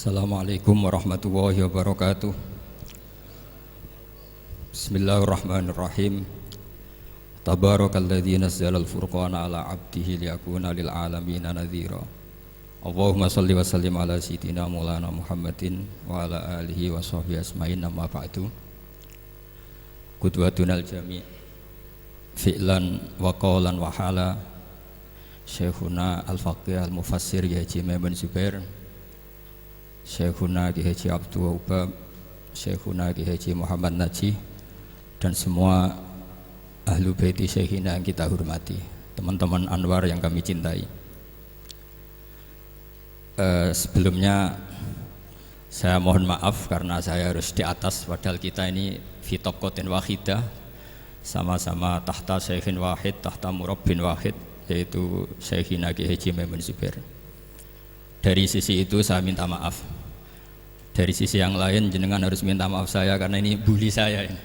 Assalamualaikum warahmatullahi wabarakatuh. Bismillahirrahmanirrahim. Tabarakalladzi nazzalal furqana ala 'abdihi liyakuna lil 'alamin nadhira. Allahumma shalli wa sallim ala sayyidina Maulana Muhammadin wa ala alihi wa sahbihi asma'in, amma ba'du. Qudwatunal jami' fi'lan wa qawlan wa hala Syekhuna al-Faqih al-Mufassir Kiai Haji Maimun Zubair, Syekhuna Kiai Haji Abdul Wahab, Syekhuna Kiai Haji Muhammad Najih, dan semua ahlu baiti Syekhina yang kita hormati, teman-teman Anwar yang kami cintai. Sebelumnya saya mohon maaf karena saya harus di atas, padahal kita ini fi tabqatin wahidah, sama-sama tahta Syekhin wahid, tahta murabbin wahid, yaitu Syekhina Kiai Haji Maimun Zubair. Dari sisi itu saya minta maaf. Dari sisi yang lain jenengan harus minta maaf saya karena ini bully saya ini.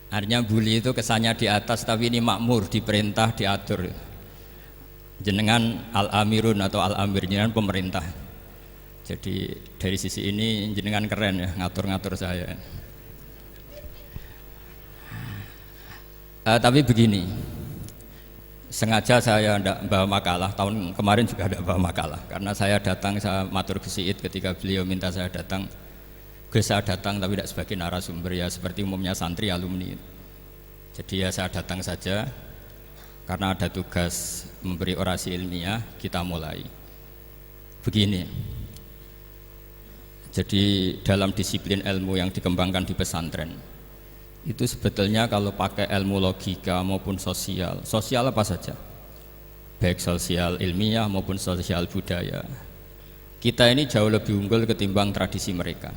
Artinya bully itu kesannya di atas, tapi ini makmur, diperintah, diatur. Jenengan al-amirun atau al-amir, jenengan pemerintah. Jadi dari sisi ini jenengan keren ya, ngatur-ngatur saya. Tapi begini, sengaja saya tidak bawa makalah, tahun kemarin juga tidak bawa makalah, karena saya datang, saya matur ke Syed ketika beliau minta saya datang. Saya datang tapi tidak sebagai narasumber, ya seperti umumnya santri alumni. Jadi ya saya datang saja karena ada tugas memberi orasi ilmiah. Kita mulai begini. Jadi dalam disiplin ilmu yang dikembangkan di pesantren itu sebetulnya kalau pakai ilmu logika maupun sosial apa saja, baik sosial ilmiah maupun sosial budaya, kita ini jauh lebih unggul ketimbang tradisi mereka.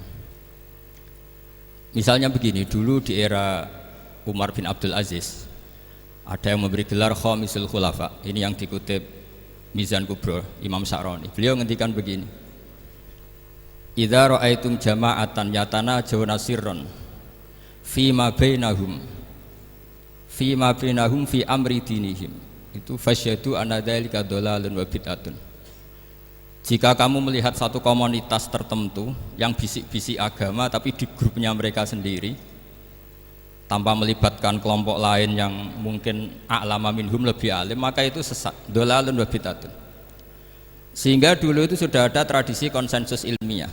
Misalnya begini, dulu di era Umar bin Abdul Aziz ada yang memberi gelar Khamisul Khulafa. Ini yang dikutip Mizan Kubro Imam Sa'roni. Beliau ngendikan begini, idza ra'aitum jama'atan yatanajawna sirran fima bainahum fi amri dinihim, itu fasyadu anna dzalika dhalalun wa bid'atun. Jika kamu melihat satu komunitas tertentu yang bisik-bisik agama tapi di grupnya mereka sendiri tanpa melibatkan kelompok lain yang mungkin a'lama minhum, lebih alim, maka itu sesat, dhalalun wa bid'atun. Sehingga dulu itu sudah ada tradisi konsensus ilmiah.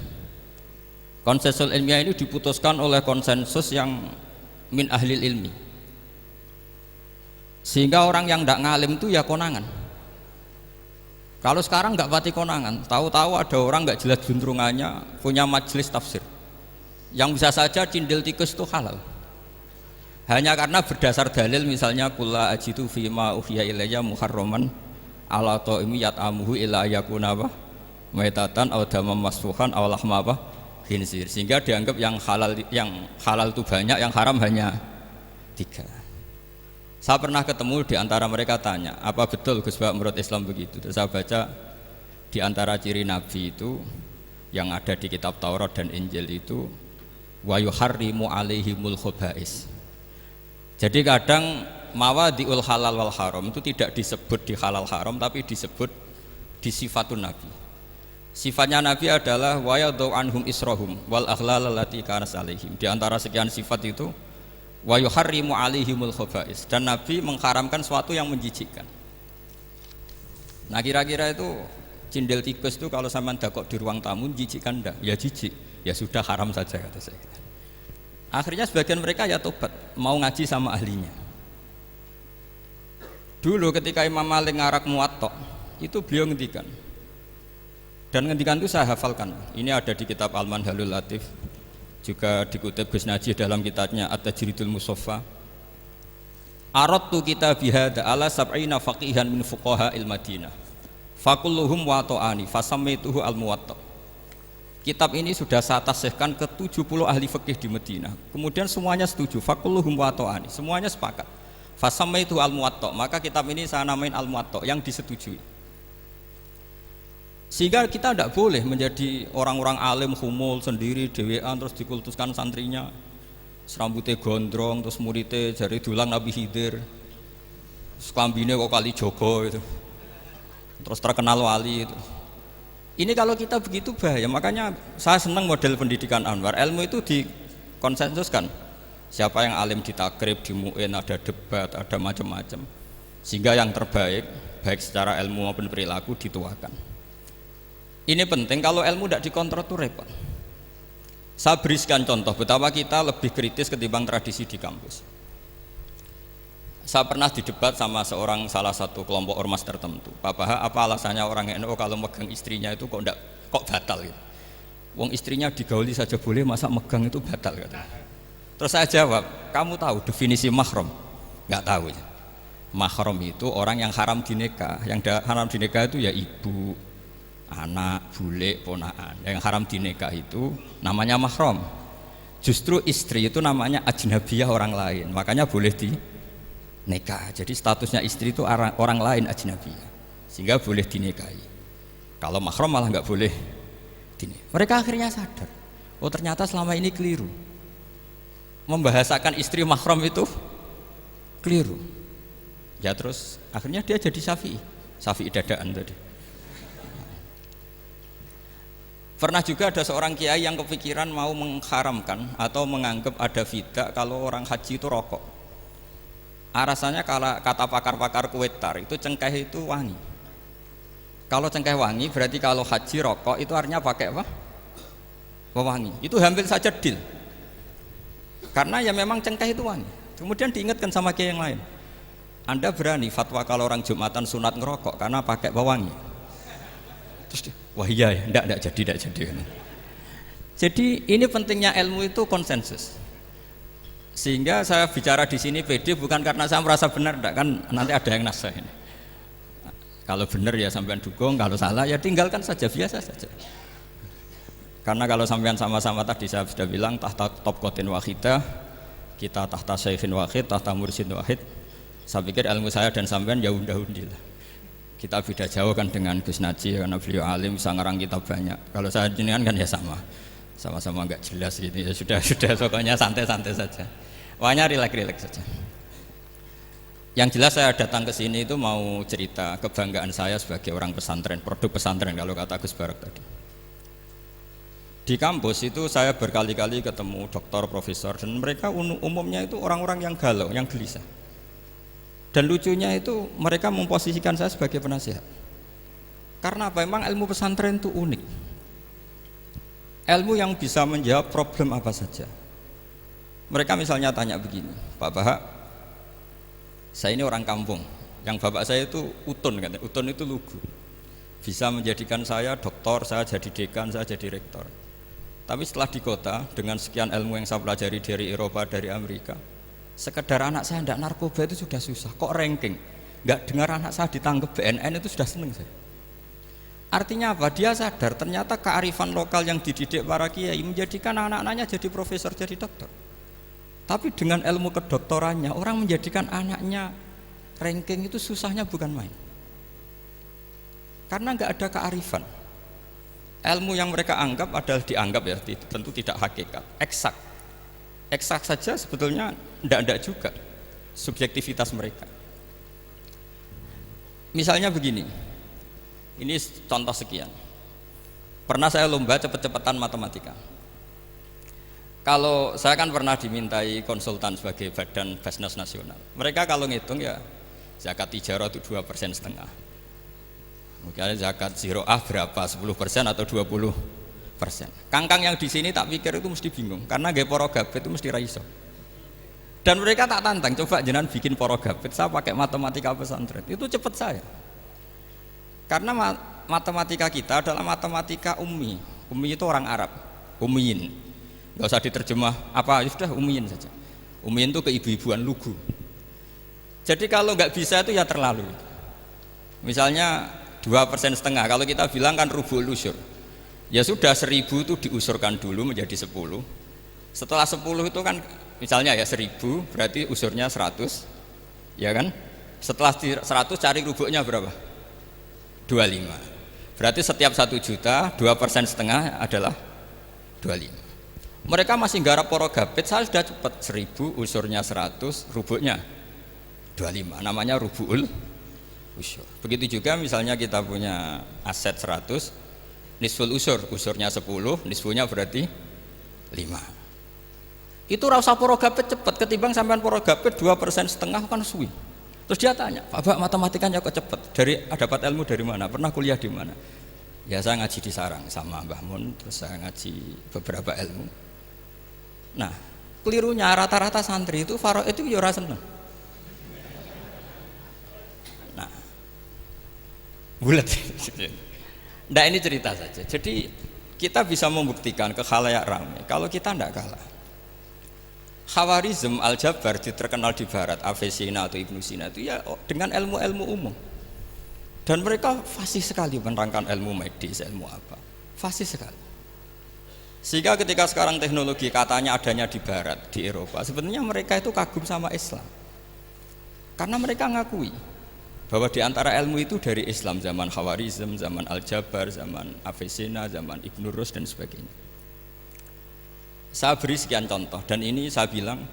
Konsensus ilmiah ini diputuskan oleh konsensus yang min ahlil ilmi, sehingga orang yang tidak ngalim itu ya konangan. Kalau sekarang nggak pati konangan, tahu-tahu ada orang nggak jelas juntrungannya punya majelis tafsir yang bisa saja cindil tikus itu halal, hanya karena berdasar dalil, misalnya kula ajitu fima uhiya ilayya muharraman ala ta'imi yat'amuhu illa yakuna maitatan aw damam masfuhan aw lahma khinzir, sehingga dianggap yang halal itu banyak, yang haram hanya 3. Saya pernah ketemu di antara mereka, tanya, apa betul Gus Bak menurut Islam begitu? Terus saya baca di antara ciri Nabi itu yang ada di kitab Taurat dan Injil itu wa yuharrimu alaihimul khaba'is. Jadi kadang mawadi'ul halal wal haram itu tidak disebut di halal haram, tapi disebut di sifatun Nabi. Sifatnya Nabi adalah wa yadau anhum israhum wal aghlal allati kanat alaihim. Di antara sekian sifat itu wa yuharrimu alaihimul khaba'is, dan Nabi mengharamkan sesuatu yang menjijikkan. Nah kira-kira itu cindil tikus itu kalau sama dakok di ruang tamu menjijikkan enggak? Ya jijik, ya sudah haram saja kata saya. Akhirnya sebagian mereka ya tobat, mau ngaji sama ahlinya. Dulu ketika Imam Malik ngarak Muwatta itu beliau ngendikan, dan ngendikan itu saya hafalkan. Ini ada di kitab Al-Manhalul Latif, juga dikutip Gus Najih dalam kitabnya At-Tajridul Musaffa. Aradtu kitabi hadza ala sab'ina faqihan min fuqaha il-Madinah fakulluhum wata'ani fasammaituhu al-Muwatta. Kitab ini sudah saya tasihkan ke 70 ahli fikih di Madinah, kemudian semuanya setuju, fakulluhum wata'ani, semuanya sepakat, fasammaituhu al-Muwatta, maka kitab ini saya namain al-Muwatta, yang disetujui. Sehingga kita tidak boleh menjadi orang-orang alim humul sendiri dewean terus dikultuskan santrinya, serambutnya gondrong, terus muridnya jari dulang Nabi Khidir, sekambine kok kali Jogo itu, terus terkenal wali itu. Ini kalau kita begitu bahaya. Makanya saya senang model pendidikan Anwar. Ilmu itu dikonsensuskan. Siapa yang alim di takrib, di mu'in, ada debat, ada macam-macam. Sehingga yang terbaik, baik secara ilmu maupun perilaku dituakan. Ini penting, kalau ilmu tidak dikontrol itu repot. Saya berikan contoh betapa kita lebih kritis ketimbang tradisi di kampus. Saya pernah didebat sama salah satu kelompok ormas tertentu. Pak Baha, apa alasannya orang NU kalau megang istrinya itu kok batal gitu? Wong istrinya digauli saja boleh, masa megang itu batal kata. Terus saya jawab, kamu tahu definisi mahram? Nggak tahu ya. Mahram itu orang yang haram dinikah. Yang haram dinikah itu ya ibu, anak, bule, ponakan. Yang haram dinikah itu namanya mahram. Justru istri itu namanya ajnabiyah, orang lain. Makanya boleh nikah. Jadi statusnya istri itu orang lain ajnabiyah, sehingga boleh dinikahi. Kalau mahram malah nggak boleh dinikahi. Mereka akhirnya sadar, oh ternyata selama ini keliru. Membahasakan istri mahram itu keliru. Ya terus akhirnya dia jadi Syafi'i dadaan tadi. Pernah juga ada seorang kiai yang kepikiran mau mengharamkan atau menganggap ada fidah kalau orang haji itu rokok. Rasanya kalau kata pakar-pakar Kuwaitar itu cengkeh itu wangi. Kalau cengkeh wangi berarti kalau haji rokok itu artinya pakai apa? Wangi. Itu hampir saja deal. Karena ya memang cengkeh itu wangi. Kemudian diingatkan sama kiai yang lain. Anda berani fatwa kalau orang Jumatan sunat ngerokok karena pakai pewangi? Terus wah iya ya, enggak jadi. Jadi ini pentingnya ilmu itu konsensus. Sehingga saya bicara di sini pede bukan karena saya merasa benar, enggak, kan nanti ada yang nasihat ini. Kalau benar ya sampean dukung, kalau salah ya tinggalkan saja, biasa saja. Karena kalau sampean sama-sama tadi saya sudah bilang tahta topqatin wahidah, kita tahta syaikhin wahid, tahta mursyid wahid. Saya pikir ilmu saya dan sampean ya unda-undi lah. Kita beda jauh kan dengan Gus Naji karena beliau alim bisa ngarang kitab banyak. Kalau saya jenengan kan ya sama-sama enggak jelas gitu ya, sudah pokoknya santai-santai saja. Pokoknya rileks saja. Yang jelas saya datang ke sini itu mau cerita kebanggaan saya sebagai orang pesantren, produk pesantren kalau kata Gus Barak tadi. Di kampus itu saya berkali-kali ketemu doktor, profesor, dan mereka umumnya itu orang-orang yang galau, yang gelisah. Dan lucunya itu mereka memposisikan saya sebagai penasihat. Karena apa? Memang ilmu pesantren itu unik. Ilmu yang bisa menjawab problem apa saja. Mereka misalnya tanya begini, Pak Baha, saya ini orang kampung, yang bapak saya itu utun, katanya. Utun itu lugu, bisa menjadikan saya doktor, saya jadi dekan, saya jadi rektor. Tapi setelah di kota, dengan sekian ilmu yang saya pelajari dari Eropa, dari Amerika, sekedar anak saya tidak narkoba itu sudah susah, kok ranking? Nggak dengar anak saya ditangkap BNN itu sudah seneng saya. Artinya apa? Dia sadar ternyata kearifan lokal yang dididik para kiai menjadikan anak-anaknya jadi profesor, jadi dokter. Tapi dengan ilmu kedoktorannya orang menjadikan anaknya ranking itu susahnya bukan main. Karena nggak ada kearifan. Ilmu yang mereka anggap adalah dianggap ya, tentu tidak hakikat, eksak. Eksak saja sebetulnya tidak juga subjektivitas mereka. Misalnya begini, ini contoh sekian. Pernah saya lomba cepet-cepetan matematika. Kalau saya kan pernah dimintai konsultan sebagai badan Basnas Nasional. Mereka kalau ngitung ya zakat tijarah itu 2,5%. Mungkin zakat ziroah berapa? 10% atau 20%. Kangkang yang di sini tak pikir itu mesti bingung karena gaya poro gabet itu mesti raiso. Dan mereka tak tantang, coba jenengan bikin poro gabet, saya pakai matematika pesantren. Itu cepat saya. Karena matematika kita adalah matematika ummi. Ummi itu orang Arab, ummiyin. Gak usah diterjemah apa, ya sudah ummiyin saja. Ummiyin itu keibu-ibuan lugu. Jadi kalau nggak bisa itu ya terlalu. Misalnya 2,5%, kalau kita bilang kan rubul usur. Ya sudah 1.000 itu diusurkan dulu menjadi 10. Setelah 10 itu kan misalnya ya 1.000 berarti usurnya 100. Ya kan? Setelah 100 cari rubuknya berapa? 25. Berarti setiap 1 juta 2,5% adalah 25. Mereka masih garap poro gabet, saya sudah cepat 1.000 usurnya 100, rubuknya 25, namanya rubul usur. Begitu juga misalnya kita punya aset 100, nisful usur, usurnya 10, nisfunya berarti 5. Itu rasa porogapet cepet ketimbang sampean porogapet 2,5% kan suwi. Terus dia tanya, Pak matematikanya kok cepet? Dapat ilmu dari mana? Pernah kuliah di mana? Ya saya ngaji di Sarang sama Mbah Mun, terus saya ngaji beberapa ilmu. Nah, kelirunya rata-rata santri itu faro itu ya ora seneng. Nah, bulat. Nah ini cerita saja. Jadi kita bisa membuktikan ke khalayak ramai kalau kita tidak kalah. Khawarizm Al-Jabar terkenal di barat, Avicenna atau Ibnu Sina itu ya dengan ilmu-ilmu umum. Dan mereka fasih sekali menerangkan ilmu medis, ilmu apa. Fasih sekali. Sehingga ketika sekarang teknologi katanya adanya di barat, di Eropa, sebenarnya mereka itu kagum sama Islam. Karena mereka ngakui bahwa di antara ilmu itu dari Islam, zaman Khawarizm, zaman Al-Jabar, zaman Avicenna, zaman Ibnu Rus dan sebagainya. Saya beri sekian contoh dan ini saya bilang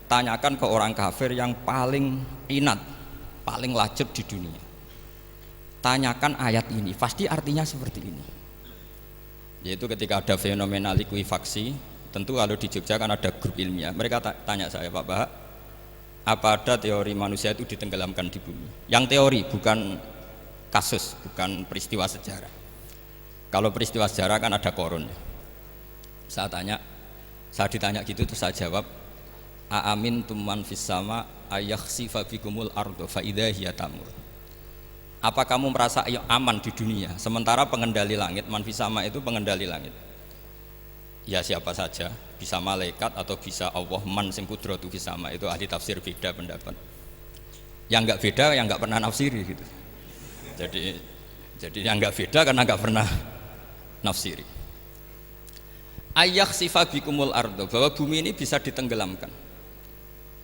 tanyakan ke orang kafir yang paling inat, paling lacep di dunia. Tanyakan ayat ini, pasti artinya seperti ini. Yaitu ketika ada fenomena likuifaksi, tentu kalau di Jogja kan ada grup ilmiah. Mereka tanya saya, Pak Bahak, apa ada teori manusia itu ditenggelamkan di bumi? Yang teori, bukan kasus, bukan peristiwa sejarah. Kalau peristiwa sejarah kan ada korun. Saya ditanya gitu terus saya jawab, aamin tuman fis sama ayakhsifa bikumul ardo fa idza hiya tamur. Apa kamu merasa aman di dunia sementara pengendali langit, man fis sama itu pengendali langit. Ya siapa saja, bisa malaikat atau bisa Allah, man sing kudratu fis sama, itu ahli tafsir beda pendapat. Yang enggak beda yang enggak pernah nafsiri gitu. Jadi yang enggak beda karena enggak pernah nafsiri. Ayak sifabikumul ardo, bahwa bumi ini bisa ditenggelamkan.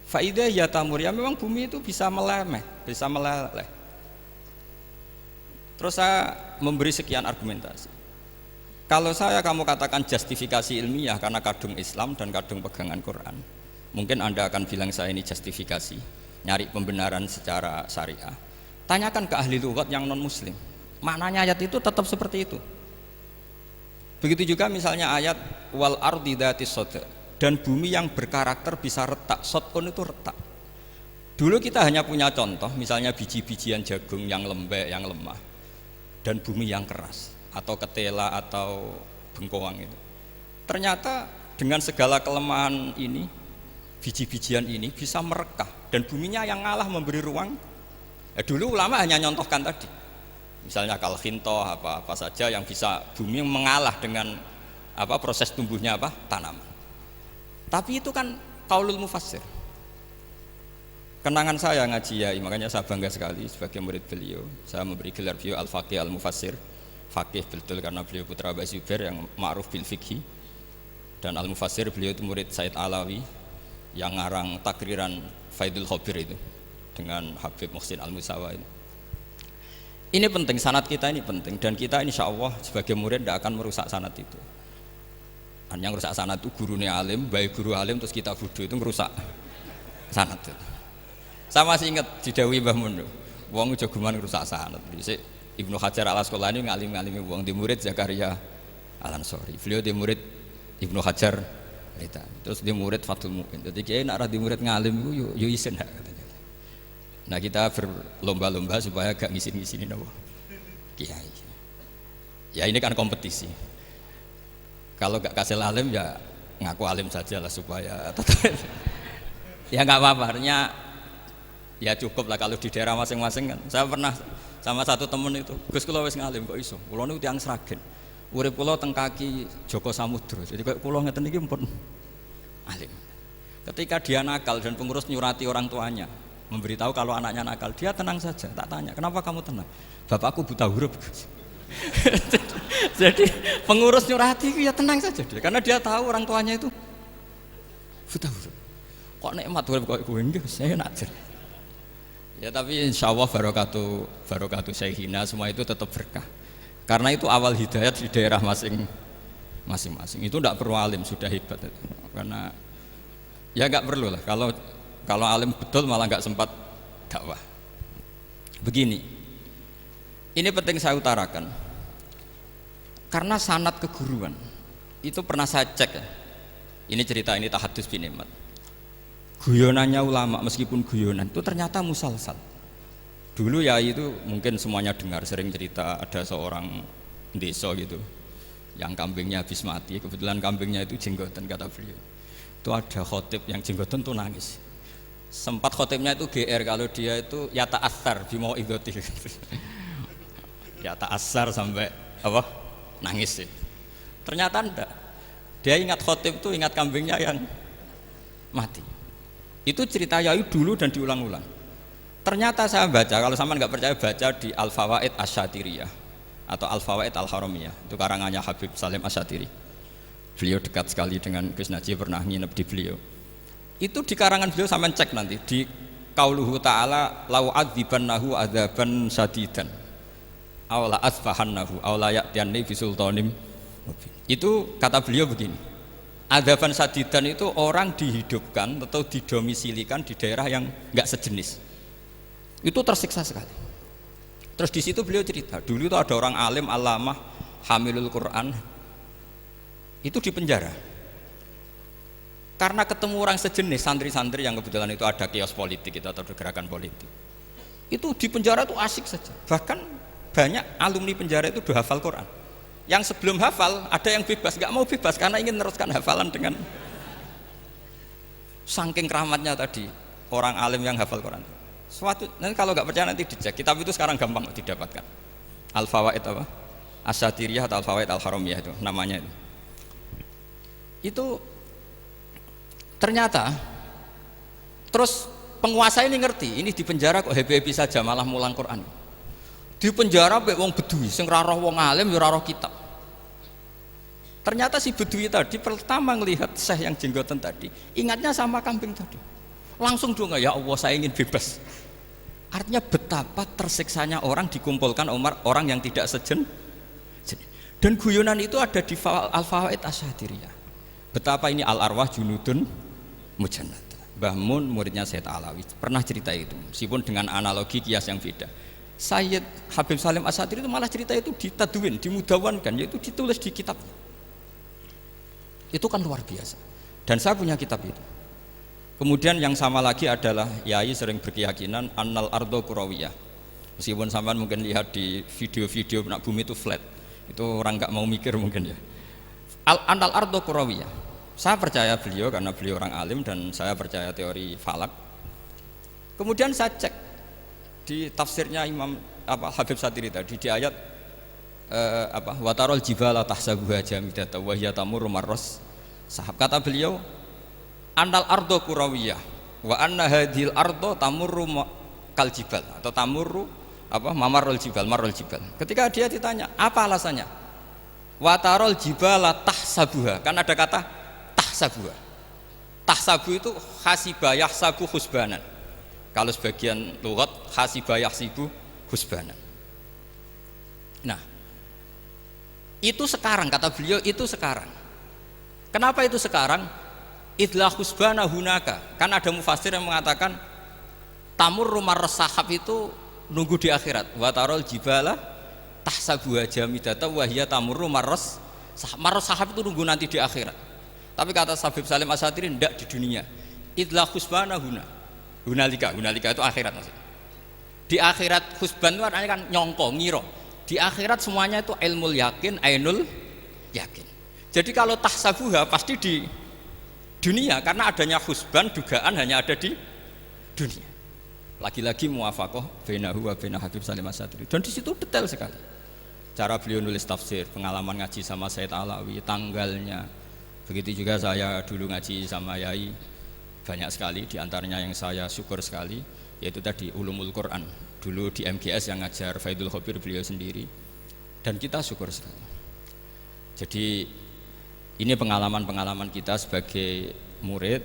Faidah ya tamur, ya memang bumi itu bisa meleleh. Terus saya memberi sekian argumentasi. Kalau kamu katakan justifikasi ilmiah karena kadung Islam dan kadung pegangan Quran, mungkin Anda akan bilang saya ini justifikasi, nyari pembenaran secara syariah. Tanyakan ke ahli lughat yang non muslim, maknanya ayat itu tetap seperti itu. Begitu juga misalnya ayat wal ardi dzatis sodq, dan bumi yang berkarakter bisa retak. Sodqun itu retak. Dulu kita hanya punya contoh, misalnya biji-bijian jagung yang lembek, yang lemah, dan bumi yang keras, atau ketela atau bengkoang itu. Ternyata dengan segala kelemahan ini, biji-bijian ini bisa merekah, dan buminya yang ngalah memberi ruang. Dulu ulama hanya nyontohkan tadi. Misalnya kalkhinto apa saja yang bisa bumi mengalah dengan proses tumbuhnya tanaman. Tapi itu kan qaulul mufassir. Kenangan saya ngaji ya, makanya saya bangga sekali sebagai murid beliau. Saya memberi gelar beliau al-faqih al-mufassir. Faqih betul karena beliau putra Mbah Zubair yang ma'ruf bil fiqhi. Dan al-mufassir beliau itu murid Said Alawi yang ngarang takriran Faidul Khabir itu dengan Habib Muhsin Al-Musawa itu. Ini penting, sanad kita ini penting, dan kita insya Allah sebagai murid tidak akan merusak sanad itu. Dan yang merusak sanad itu gurunya alim, baik guru alim terus kita bodoh itu merusak sanad itu. Saya masih ingat didawi Mbah Mun, wong jagoan merusak sanad. Ibnu Hajar Al-Asqalani ngalim-ngalimi wong, di murid Zakaria Al-Ansori, beliau di murid Ibnu Hajar terus di murid Fathul Mu'in. Jadi kiai nak di murid ngalim itu yo isin katanya. Nah kita berlomba-lomba supaya gak ngisin-ngisinin kiai. Ya ini kan kompetisi. Kalau gak kasih alim ya ngaku alim saja lah supaya ya nggak apa-apa. Artinya ya cukup lah kalau di daerah masing-masing kan. Saya pernah sama satu temen itu, Gus kula wis ngalim kok iso. Kula niku tiyang Sragen. Urip kula teng kaki Joko Samudra. Jadi kok kula ngeten iki pun alim. Ketika dia nakal dan pengurus nyurati orang tuanya memberitahu kalau anaknya nakal, dia tenang saja. Tak tanya, kenapa kamu tenang? Bapakku buta huruf. Jadi pengurus nyurati itu ya tenang saja dia, karena dia tahu orang tuanya itu buta huruf. Kok nikmat urip kok kowe nggih, saya najar. Ya tapi insya Allah barokatuh Syekhina semua itu tetap berkah. Karena itu awal hidayat di daerah masing-masing. Itu tidak perlu alim, sudah hebat itu. Karena ya nggak perlu lah. Kalau alim betul malah nggak sempat dakwah. Begini, ini penting saya utarakan. Karena sanad keguruan itu pernah saya cek ya. Ini cerita ini tahadus bin Nikmat. Guyonannya ulama meskipun guyonan itu ternyata musalsal. Dulu ya itu mungkin semuanya dengar sering cerita ada seorang desa gitu yang kambingnya habis mati, kebetulan kambingnya itu jenggotan kata beliau. Itu ada khotib yang jenggotan tuh nangis. Sempat khotibnya itu GR kalau dia itu ya ta'assar bimau idoti. Ya ta'assar sampai apa? Nangis sih. Ternyata enggak. Dia ingat khotib itu ingat kambingnya yang mati. Itu cerita Yai dulu dan diulang-ulang. Ternyata saya baca, kalau sama nggak percaya baca di Al-Fawaid Asy-Syatiriyah atau Al-Fawaid Al-Haramiyah. Itu karangannya Habib Salim Asy-Syatiri. Beliau dekat sekali dengan Gus Najib, pernah nginep di beliau. Itu di karangan beliau sampean cek nanti di qauluhu ta'ala lau adzibannahu adzaban syadidan aw la asfahannahu aw la ya'tiyanni bisultanim. Itu kata beliau begini. Adzaban syadidan itu orang dihidupkan atau didomisilikan di daerah yang enggak sejenis. Itu tersiksa sekali. Terus di situ beliau cerita, dulu itu ada orang alim alamah hamilul Quran itu di penjara. Karena ketemu orang sejenis santri-santri yang kebetulan itu ada kios politik itu atau gerakan politik. Itu di penjara itu asik saja. Bahkan banyak alumni penjara itu udah hafal Quran. Yang sebelum hafal ada yang bebas, nggak mau bebas karena ingin meneruskan hafalan dengan saking keramatnya tadi orang alim yang hafal Quran. Suatu nanti kalau nggak percaya nanti dicek. Kitab itu sekarang gampang didapatkan. Al-Fawaid apa? Asy-Syatiriyah atau Al-Fawaid Al-Haramiyah itu namanya itu. Itu ternyata terus penguasa ini ngerti, ini di penjara kok happy-happy saja malah mulang Quran. Di penjara mek wong bedui sing ora roh wong alim ya ora roh kitab. Ternyata si bedui tadi pertama melihat syekh yang jenggotan tadi, ingatnya sama kambing tadi. Langsung dong ya Allah saya ingin bebas. Artinya betapa tersiksanya orang dikumpulkan orang yang tidak sejen. Dan guyonan itu ada di Al-Fawaid Asy-Syatiriyah. Betapa ini al-arwah junudun mujannad. Mbah Mun muridnya Sayyid Alawi pernah cerita itu, meskipun dengan analogi kias yang beda. Sayyid Habib Salim Asy-Syatiri itu malah cerita itu ditadwin, dimudawankan, yaitu ditulis di kitabnya. Itu kan luar biasa. Dan saya punya kitab itu. Kemudian yang sama lagi adalah Yai sering berkeyakinan annal ardo kurawiyah. Meskipun sampean mungkin lihat di video-video nak bumi itu flat, itu orang nggak mau mikir mungkin ya. Annal ardo kurawiyah. Saya percaya beliau karena beliau orang alim dan saya percaya teori falak. Kemudian saya cek di tafsirnya Imam Habib Syatiri tadi di ayat watarol jibala tahsabuha jamidatan wa hiya tamurru marras sahab. Kata beliau annal ardo kurawiyah wa anna hadhil ardo tamurru kal jibal atau tamurru mamarul jibal marul jibal. Ketika dia ditanya apa alasannya, watarol jibala tahsabuha, kan ada kata tahsabuha. Tahsabu itu hasibah yahsabu husbanan. Kalau sebagian lughat hasibah yahsibu husbanan. Nah itu sekarang kata beliau, itu sekarang. Kenapa itu sekarang? Idlah husbana hunaka. Kan ada mufassir yang mengatakan tamurru marras sahab itu nunggu di akhirat. Wa tarol jibala tahsabuha jamidata wa hiya tamurru marras sahab. Marras sahab itu nunggu nanti di akhirat. Tapi kata Habib Salim Asy-Syatiri tidak di dunia. Idlah husbana hunalika itu akhirat maksudnya. Di akhirat husban itu artinya kan nyongko, ngiro. Di akhirat semuanya itu ilmul yakin, ainul yakin. Jadi kalau tahsabuha pasti di dunia karena adanya husban dugaan hanya ada di dunia. Lagi-lagi muwafaqah bainahu wa baina Habib Salim Asy-Syatiri. Dan di situ detail sekali. Cara beliau nulis tafsir, pengalaman ngaji sama Sayyid Alawi, tanggalnya. Begitu juga saya dulu ngaji sama Yai banyak sekali, diantaranya yang saya syukur sekali yaitu tadi Ulumul Quran. Dulu di MGS yang ngajar Faidul Khobir beliau sendiri. Dan kita syukur sekali. Jadi ini pengalaman-pengalaman kita sebagai murid,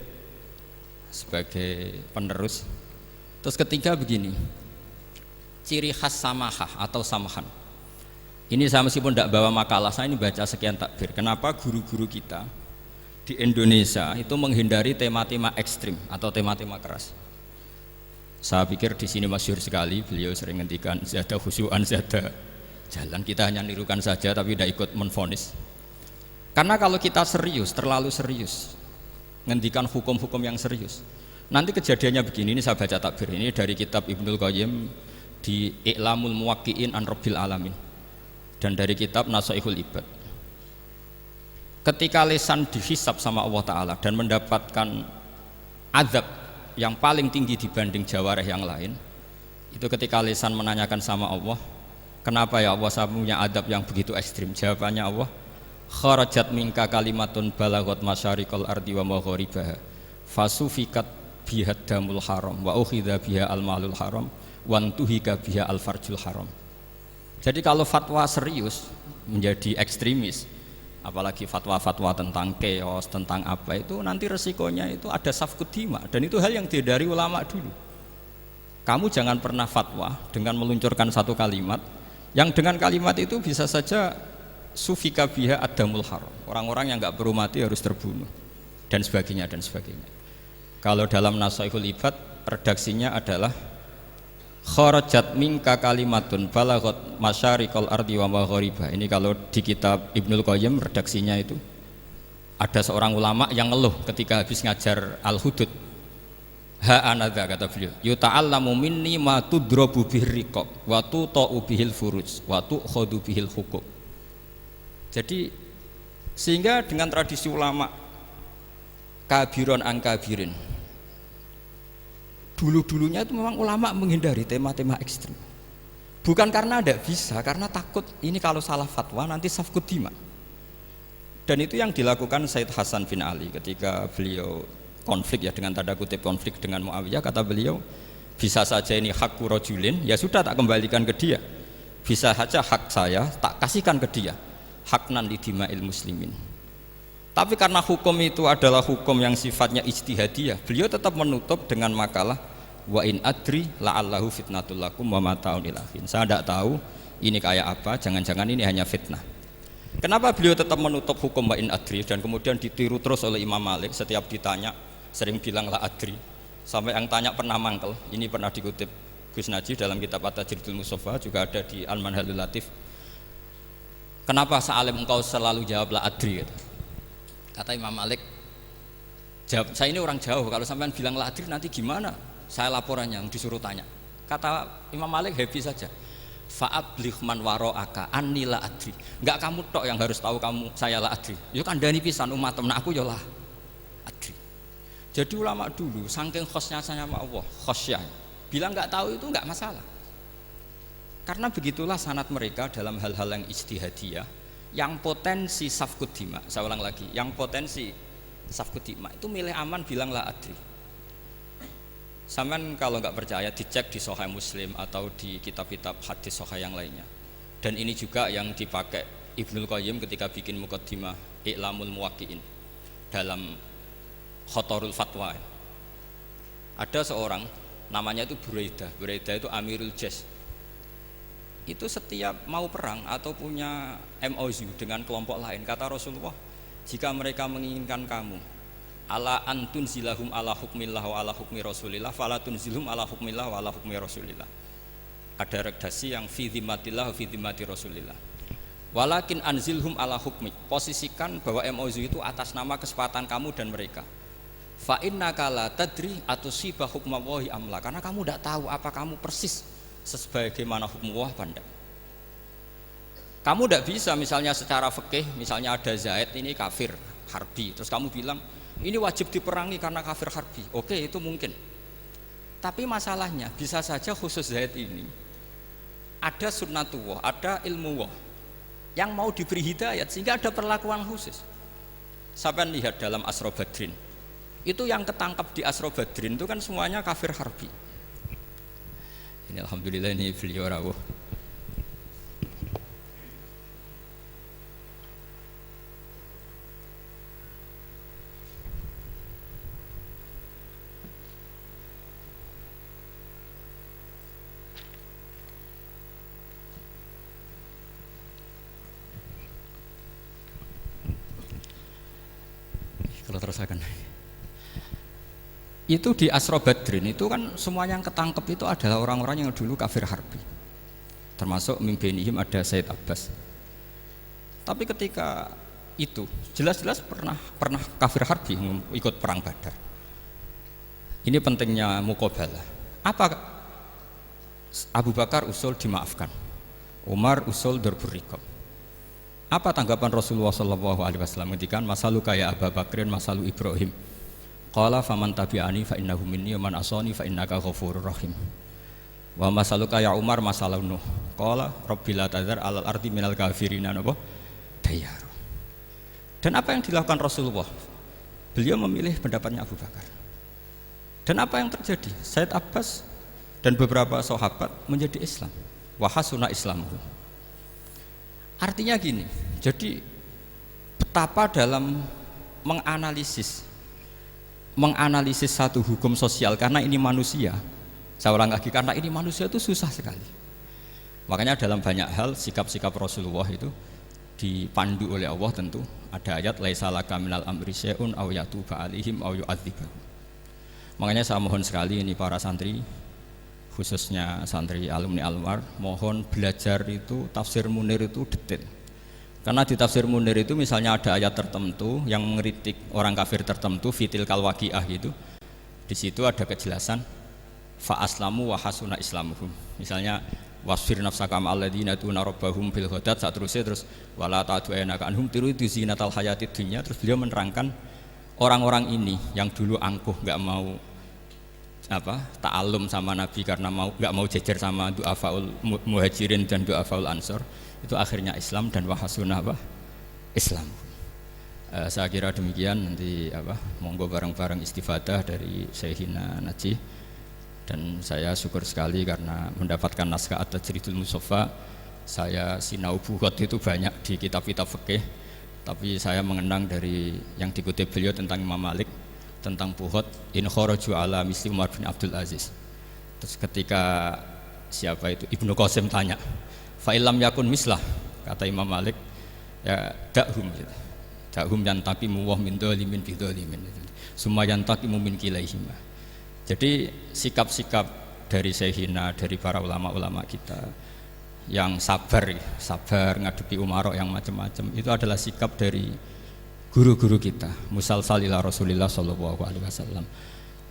sebagai penerus. Terus ketiga begini, ciri khas samahah atau samahan. Ini saya meskipun tidak bawa makalah, saya ini baca sekian takbir. Kenapa guru-guru kita di Indonesia itu menghindari tema-tema ekstrim atau tema-tema keras? Saya pikir di sini masyhur sekali, beliau sering ngendikan zada khusyu'an zada jalan, kita hanya nirukan saja tapi tidak ikut menvonis. Karena kalau kita serius, terlalu serius ngendikan hukum-hukum yang serius, nanti kejadiannya begini. Ini saya baca takbir ini dari kitab Ibnul Qayyim di I'lamul Muwaqqi'in an Rabbil Alamin dan dari kitab Nasaihul Ibad. Ketika lisan dihisab sama Allah Ta'ala dan mendapatkan azab yang paling tinggi dibanding jawareh yang lain, itu ketika lisan menanyakan sama Allah, kenapa ya Allah saya punya adab yang begitu ekstrim? Jawabannya Allah, kharajat minka kalimatun balagot masyariqal ardi wa magharibaha fasufikat biha damul haram wa ukhidha biha al-malul haram wa antuhika biha al-farjul haram. Jadi kalau fatwa serius menjadi ekstremis, apalagi fatwa-fatwa tentang chaos, tentang apa, itu nanti resikonya itu ada safkut dima, dan itu hal yang dihindari ulama dulu. Kamu jangan pernah fatwa dengan meluncurkan satu kalimat yang dengan kalimat itu bisa saja sufika biha adamul haram, orang-orang yang nggak perlu mati harus terbunuh dan sebagainya dan sebagainya. Kalau dalam Nasaihul Ibad redaksinya adalah kharajat minka kalimatun balagot masyariqal ardi wa magharibaha. Ini kalau di kitab Ibnul Qayyim redaksinya itu ada seorang ulama yang ngeluh ketika habis ngajar Al-Hudud. Ha anadza, kata beliau, yuta'allamu minni ma tudrabu bihir riqab wa tuta'u bihil furuj wa tu'khadhu bihil huquq. Jadi sehingga dengan tradisi ulama kabiron angkabirin, dulu-dulunya itu memang ulama menghindari tema-tema ekstrim. Bukan karena tidak bisa, karena takut ini kalau salah fatwa nanti safkut dima. Dan itu yang dilakukan Said Hasan bin Ali ketika beliau konflik, ya dengan tanda kutip konflik dengan Muawiyah. Kata beliau, bisa saja ini hak rajulin, ya sudah tak kembalikan ke dia. Bisa saja hak saya tak kasihkan ke dia, haknan lidima'il muslimin. Tapi karena hukum itu adalah hukum yang sifatnya ijtihadiyah, beliau tetap menutup dengan makalah wa in adri la'allahu fitnatul lakum wa mata'un ilahin. Saya tidak tahu ini kayak apa, jangan-jangan ini hanya fitnah. Kenapa beliau tetap menutup hukum wa in adri dan kemudian ditiru terus oleh Imam Malik, setiap ditanya sering bilang la adri, sampai yang tanya pernah mangkel. Ini pernah dikutip Gus Najih dalam kitab At-Tajridul Mustafa, juga ada di Al-Manhalul Latif. Kenapa Sa'alim engkau selalu jawab la adri? Kata Imam Malik, jawab, saya ini orang jauh, kalau sampean bilang la adri nanti gimana? Saya laporannya yang disuruh tanya. Kata Imam Malik, happy saja. Fa'abligh man waro'aka anni la adri. Enggak kamu tok yang harus tahu kamu saya la adri. Yo kandhani pisan umat temen aku yo la adri. Jadi ulama dulu saking khosnya sama Allah, khosyah, bilang enggak tahu itu enggak masalah. Karena begitulah sanad mereka dalam hal-hal yang ijtihadiyah, yang potensi safkut dima. Saya ulang lagi, yang potensi safkut dima itu milih aman bilang la adri. Sampean kalau nggak percaya dicek di Sahih Muslim atau di kitab-kitab hadis sahih yang lainnya. Dan ini juga yang dipakai Ibnul Qayyim ketika bikin muqaddimah I'lamul Muwaqqi'in dalam Khotorul Fatwa. Ada seorang namanya itu Buraidah. Buraidah itu Amirul Jaysh. Itu setiap mau perang atau punya MOU dengan kelompok lain, kata Rasulullah, jika mereka menginginkan kamu ala antun zilahum ala hukmillah wa ala hukmi rasulillah fala tunzilhum ala hukmillah wa ala hukmi rasulillah. Ada redaksi yang fi dhimmatillah wa fi dhimmati rasulillah. Walakin anzilhum ala hukmi, posisikan bahwa MOU itu atas nama kesepakatan kamu dan mereka. Fa innaka la tadri atusiba hukmallahi amla, karena kamu tidak tahu apa kamu persis sebagaimana hukum Allah pandang. Kamu tidak bisa misalnya secara fikih, misalnya ada Zaid ini kafir harbi, terus kamu bilang ini wajib diperangi karena kafir harbi. Oke, itu mungkin. Tapi masalahnya bisa saja khusus Zaid ini ada sunnatullah, ada ilmu Allah yang mau diberi hidayat sehingga ada perlakuan khusus. Sampai lihat dalam Asra Badrin, itu yang ketangkap di Asra Badrin itu kan semuanya kafir harbi. Ini alhamdulillah ini beliau rawuh. Kalau terusakan. Itu di Asra Badrin itu kan semuanya yang ketangkep itu adalah orang-orang yang dulu kafir harbi. termasuk mimpinihim ada Said Abbas. Tapi ketika itu jelas-jelas pernah kafir harbi ikut perang Badar. Ini pentingnya muqabalah. Apa Abu Bakar usul dimaafkan, Umar usul darbur riqab. Apa tanggapan Rasulullah sallallahu alaihi wasallam ketika masalu kaya Abu Bakrin masalu Ibrahim? Qala faman tabi'ani fa innahu minni wa man asani fa innaka ghafurur rahim. Wa masaluka ya Umar masalah Nuh. Qala rabbil tadzar alal ardi minal kafirina napa dayar. Dan apa yang dilakukan Rasulullah? Beliau memilih pendapatnya Abu Bakar. Dan apa yang terjadi? Said Abbas dan beberapa sahabat menjadi Islam. Wa hasuna islamuhu. Artinya gini. Jadi betapa dalam menganalisis satu hukum sosial, karena ini manusia. Saya ulang lagi, karena ini manusia itu susah sekali. Makanya dalam banyak hal sikap-sikap Rasulullah itu dipandu oleh Allah. Tentu ada ayat laisa laka minal amri syai'un aw yatuba alaihim aw yu'adzibahum. Makanya saya mohon sekali ini para santri, khususnya santri alumni Almar, mohon belajar itu tafsir Munir itu detail. Karena di tafsir Munir itu misalnya ada ayat tertentu yang mengkritik orang kafir tertentu, fitil kalwaqiah gitu. Di situ ada kejelasan fa aslamu wa hasuna islamuhum. Misalnya wasfir nafsaka ma'al ladzina tuna rabbahum bil ghadat, terus wala ta'du'anaka anhum turidu zinatal hayatid dunya. Terus beliau menerangkan orang-orang ini yang dulu angkuh enggak mau ta'alum sama Nabi karena enggak mau jejer sama du'afaul muhajirin dan du'afaul ansor, itu akhirnya Islam dan wahasuna Islam. Saya kira demikian. Nanti monggo bareng-bareng istifadah dari Syekhina Najih. Dan saya syukur sekali karena mendapatkan naskah At-Tajridul Mushaffa. Saya sinau buhot itu banyak di kitab-kitab fikih, tapi saya mengenang dari yang dikutip beliau tentang Imam Malik, tentang buhot in kharaju ala misli Umar bin Abdul Aziz. Terus ketika siapa itu Ibnu Qasim tanya, fa'ilam yakun mislah, kata Imam Malik, ya dakhum yantaqimu wa min dzalimin bi dzalimin, summa yantaqimu min kilaihima. Jadi sikap-sikap dari Syekhina, dari para ulama-ulama kita yang sabar ngadepi umarok yang macam-macam, itu adalah sikap dari guru-guru kita musalsal ila Rasulillah sallallahu alaihi wasallam.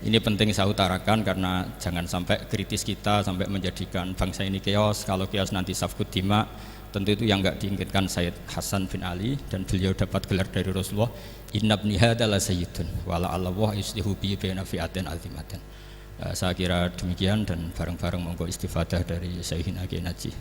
Ini penting saya utarakan karena jangan sampai kritis kita sampai menjadikan bangsa ini keos. Kalau keos nanti safkut dima, tentu itu yang enggak diinginkan Sayyid Hasan bin Ali, dan beliau dapat gelar dari Rasulullah, inna ibni hadza la sayyidun wa la Allah yuslihu bi baina fi'atin azimatin. Saya kira demikian, dan bareng-bareng monggo istifadah dari Syekhina Najih.